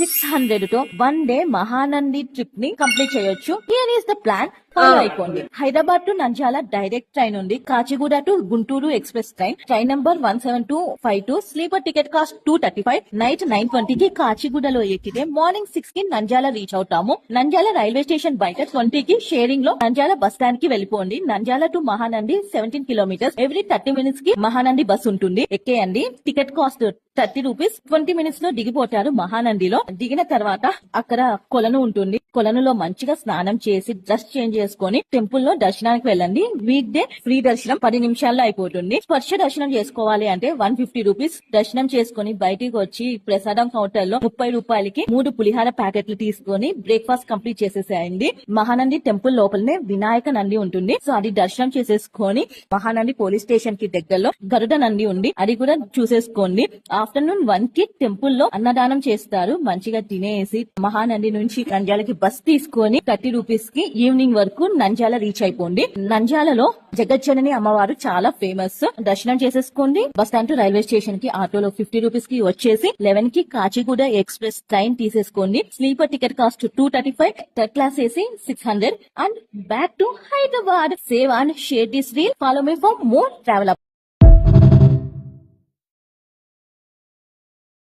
600 తో 1 day Mahanandi trip ని complete చేయొచ్చు. Here is the plan, follow అయిపోండి. Hyderabad to Nandyal direct train ఉంది. Kacheguda to Guntur express train number 17252. Sleeper ticket cost 235. Night 9:20 కి కాచిగూడలో ఎక్కితే మార్నింగ్ 6 కి నంద్యాల రీచ్ అవుతాము. నంద్యాల రైల్వే స్టేషన్ బయట 20 కి షేరింగ్ లో నంద్యాల బస్ స్టాండ్ కి వెళ్ళిపోండి. Nandyal to Mahanandi 17 kilometres. Every 30 minutes కి మహానంది బస్ ఉంటుంది, ఎక్కేయండి. Ticket cost 30 rupees. 20 మినిట్స్ లో దిగిపోతారు మహానందిలో. దిగిన తర్వాత అక్కడ కొలను ఉంటుంది. కొలనులో మంచిగా స్నానం చేసి డ్రెస్ చేంజ్ చేసుకుని టెంపుల్ లో దర్శనానికి వెళ్ళండి. వీక్ డే ఫ్రీ దర్శనం 10 నిమిషాల్లో అయిపోతుంది. స్పర్శ దర్శనం చేసుకోవాలి అంటే 150 రూపీస్. దర్శనం చేసుకుని బయటికి వచ్చి ప్రసాదం కౌంటర్ లో 30 రూపాయలకి 3 పులిహార ప్యాకెట్లు తీసుకుని బ్రేక్ఫాస్ట్ కంప్లీట్ చేసేసేయండి. మహానంది టెంపుల్ లోపలనే వినాయక నంది ఉంటుంది. సో అది దర్శనం చేసేసుకొని మహానంది పోలీస్ స్టేషన్ కి దగ్గరలో గరుడ నంది ఉంది, అది కూడా చూసేసుకోండి. ఆఫ్టర్నూన్ 1 కి టెంపుల్ లో అన్నదానం చేస్తారు. మంచిగా తినేసి మహానంది నుంచి నంద్యాలకి బస్ తీసుకొని 30 రూపీస్ కి ఈవినింగ్ వరకు నంద్యాల రీచ్ అయిపోండి. నంద్యాలలో జగజ్జనని అమ్మవారు చాలా ఫేమస్. దర్శనం చేసేసుకోండి. Bus stand to railway station కి ఆటోలో 50 రూపీస్ కి వచ్చేసి 11 కి కాచిగూడ ఎక్స్ప్రెస్ ట్రైన్ తీసేసుకోండి. Sleeper ticket cost 235. Third class AC 600. And back to Hyderabad. Save and share this reel. Follow me for more travel.